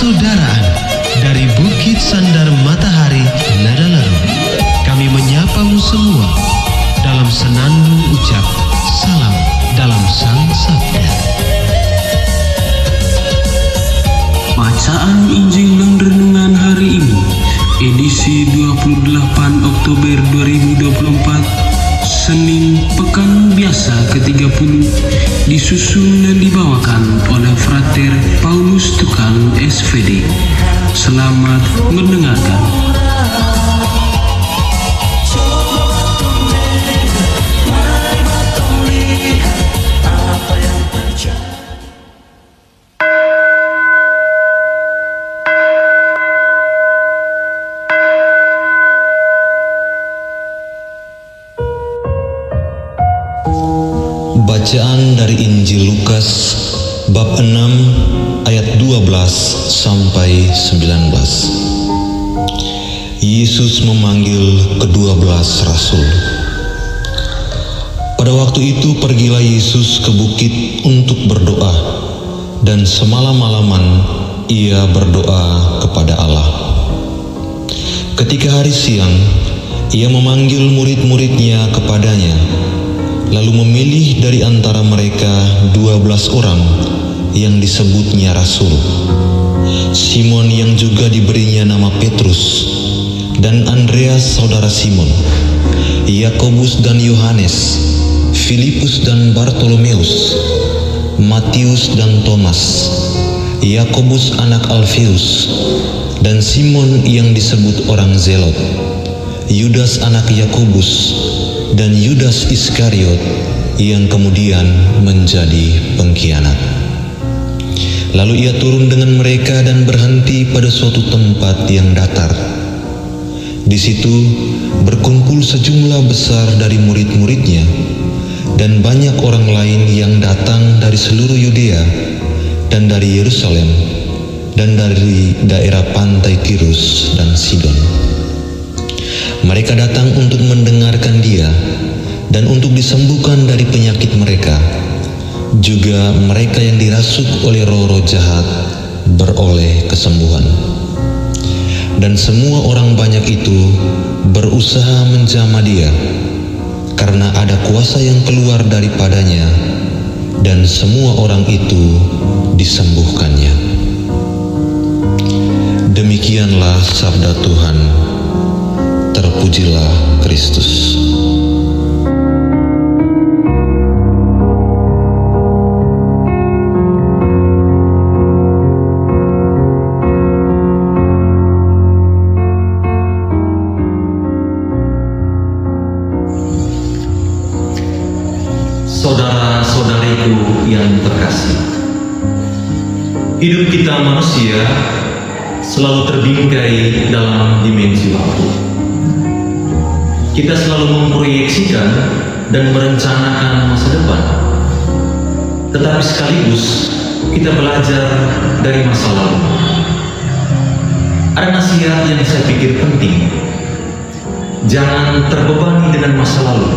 Persaudaraan dari Bukit Sandar Matahari Nadalaru. Kami menyapamu semua dalam senandung ucap salam dalam Sang Sabda. Bacaan Injil dan Renungan hari ini, edisi 28 Oktober 2024, Senin Pekan Biasa ke-30, disusun dan dibawakan oleh Frater Paulus Tukang SVD. Selamat mendengarkan. Bacaan dari Injil Lukas bab 6 ayat 12 sampai 19. Yesus memanggil ke-12 rasul. Pada waktu itu pergilah Yesus ke bukit untuk berdoa, dan semalam-malaman ia berdoa kepada Allah. Ketika hari siang, ia memanggil murid-muridnya kepadanya, lalu memilih dari antara mereka 12 orang yang disebutnya rasul. Simon yang juga diberinya nama Petrus, dan Andreas saudara Simon, Yakobus dan Yohanes, Filipus dan Bartolomeus, Matius dan Thomas, Yakobus anak Alfeus, dan Simon yang disebut orang Zelot, Yudas anak Yakobus, dan Yudas Iskariot yang kemudian menjadi pengkhianat. Lalu ia turun dengan mereka dan berhenti pada suatu tempat yang datar. Di situ berkumpul sejumlah besar dari murid-muridnya dan banyak orang lain yang datang dari seluruh Yudea dan dari Yerusalem dan dari daerah pantai Tirus dan Sidon. Mereka datang untuk mendengarkan dia dan untuk disembuhkan dari penyakit mereka. Juga mereka yang dirasuk oleh roh-roh jahat beroleh kesembuhan. Dan semua orang banyak itu berusaha menjamah dia, karena ada kuasa yang keluar daripadanya, dan semua orang itu disembuhkannya. Demikianlah sabda Tuhan. Terpujilah Kristus. Saudara-saudariku yang terkasih, hidup kita manusia selalu terbingkai dalam dimensi waktu. Kita selalu memproyeksikan dan merencanakan masa depan, tetapi sekaligus kita belajar dari masa lalu. Ada nasihat yang saya pikir penting. Jangan terbebani dengan masa lalu.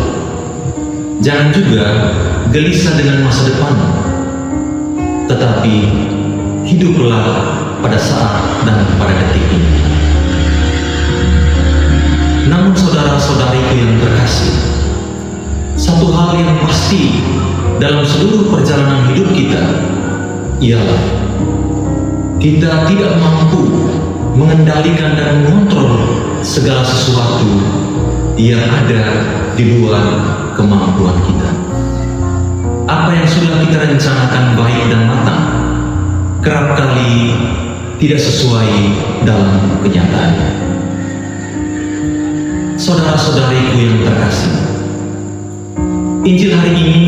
Jangan juga gelisah dengan masa depan. Tetapi hiduplah pada saat dan pada detik ini. Namun saudara-saudariku yang terkasih, satu hal yang pasti dalam seluruh perjalanan hidup kita ialah kita tidak mampu mengendalikan dan mengontrol segala sesuatu yang ada di luar kemampuan kita. Apa yang sudah kita rencanakan baik dan matang kerap kali tidak sesuai dalam kenyataannya. Saudara-saudariku yang terkasih, Injil hari ini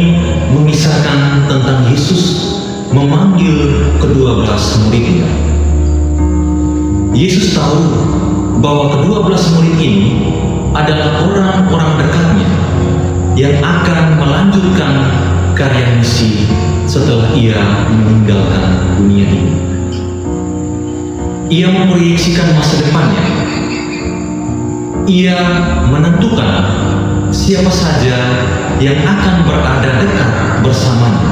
mengisahkan tentang Yesus memanggil ke-12 muridnya. Yesus tahu bahwa ke-12 murid ini adalah orang-orang dekatnya yang akan melanjutkan karya misi setelah ia meninggalkan dunia ini. Ia memproyeksikan masa depannya. Ia menentukan siapa saja yang akan berada dekat bersamanya.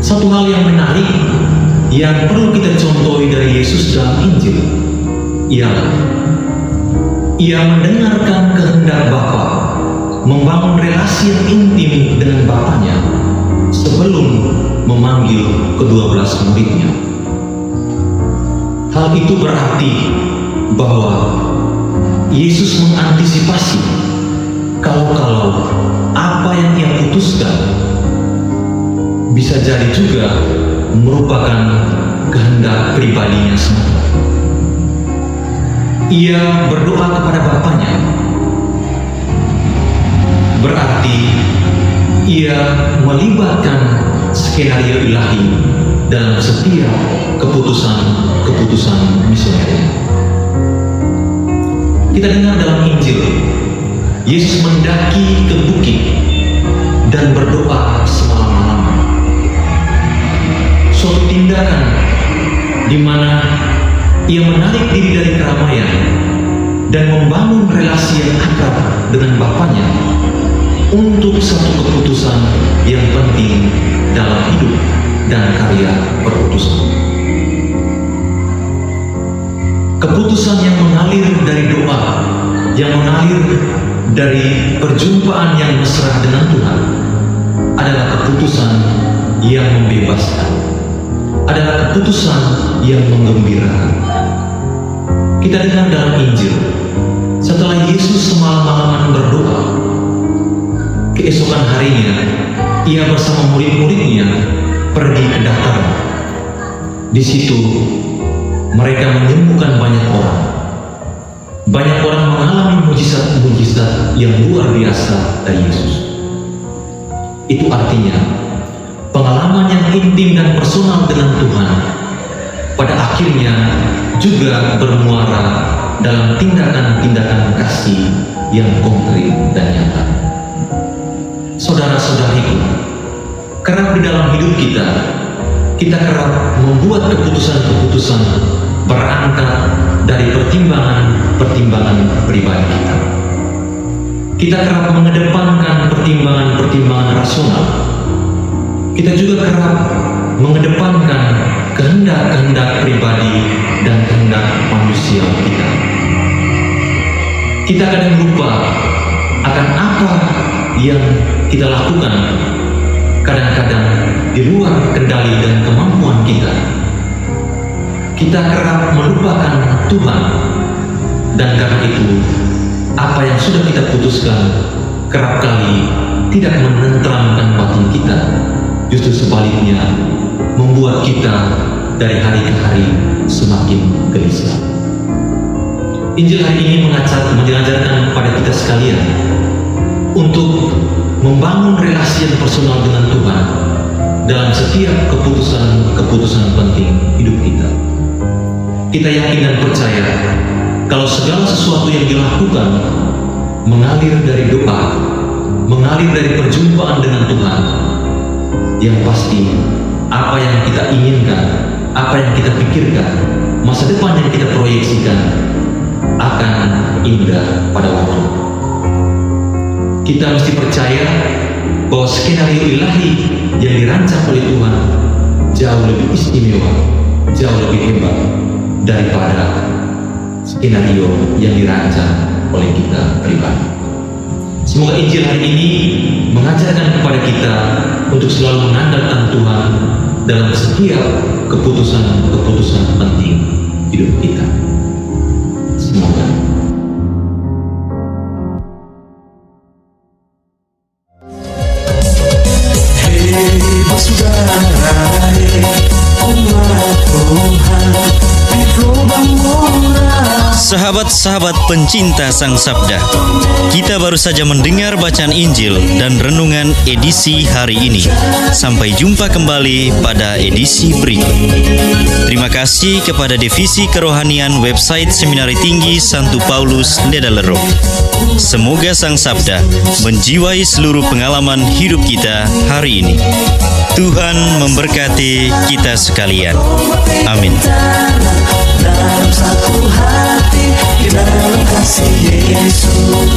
Satu hal yang menarik yang perlu kita contohi dari Yesus dalam Injil ialah Ia mendengarkan kehendak Bapa, membangun relasi yang intim dengan Bapanya sebelum memanggil ke-12 muridnya. Hal itu berarti bahwa Yesus mengantisipasi kalau apa yang Ia putuskan bisa jadi juga merupakan kehendak pribadinya semata. Ia berdoa kepada Bapanya, berarti Ia melibatkan skenario ilahi dalam setiap keputusan misionernya. Kita dengar dalam Injil, Yesus mendaki ke bukit dan berdoa semalam-malam. Suatu tindakan di mana Ia menarik diri dari keramaian dan membangun relasi yang akrab dengan Bapanya untuk satu keputusan yang penting dalam hidup dan karya perutusan. Keputusan yang mengalir dari doa, yang mengalir dari perjumpaan yang mesra dengan Tuhan adalah keputusan yang membebaskan, adalah keputusan yang menggembirakan. Kita dengar dalam Injil, setelah Yesus semalam-malaman berdoa, keesokan harinya Ia bersama murid-muridnya pergi ke dataran. Di situ mereka menyembuhkan banyak orang. Banyak orang mengalami mujizat-mujizat yang luar biasa dari Yesus. Itu artinya pengalaman yang intim dan personal dengan Tuhan pada akhirnya juga bermuara dalam tindakan-tindakan kasih yang konkret dan nyata. Saudara-saudariku, kerap di dalam hidup kita kerap membuat keputusan-keputusan berangkat dari pertimbangan-pertimbangan pribadi kita. Kita kerap mengedepankan pertimbangan-pertimbangan rasional. Kita juga kerap mengedepankan kehendak-kehendak pribadi dan kehendak manusia kita. Kita kadang lupa akan apa yang kita lakukan, kadang-kadang di luar kendali dan kemampuan kita. Kita kerap melupakan Tuhan, dan karena itu apa yang sudah kita putuskan kerap kali tidak menenteramkan batin kita, justru sebaliknya membuat kita dari hari ke hari semakin gelisah. Injil hari ini mengajarkan kepada kita sekalian untuk membangun relasi yang personal dengan Tuhan dalam setiap keputusan penting hidup kita. Kita yakin dan percaya kalau segala sesuatu yang dilakukan mengalir dari doa, mengalir dari perjumpaan dengan Tuhan, yang pasti apa yang kita inginkan, apa yang kita pikirkan, masa depan yang kita proyeksikan akan indah pada waktu. Kita mesti percaya bahwa skenario ilahi yang dirancang oleh Tuhan jauh lebih istimewa, jauh lebih hebat daripada skenario yang dirancang oleh kita pribadi. Semoga Injil hari ini mengajarkan kepada kita untuk selalu mengandalkan Tuhan dalam setiap keputusan penting hidup kita. Semoga. Sahabat-sahabat pencinta Sang Sabda, kita baru saja mendengar bacaan Injil dan renungan edisi hari ini. Sampai jumpa kembali pada edisi berikut. Terima kasih kepada Divisi Kerohanian website Seminari Tinggi Santo Paulus Ledalero. Semoga Sang Sabda menjiwai seluruh pengalaman hidup kita hari ini. Tuhan memberkati kita sekalian. Amin. Dalam satu hati, di dalam kasih Yesus.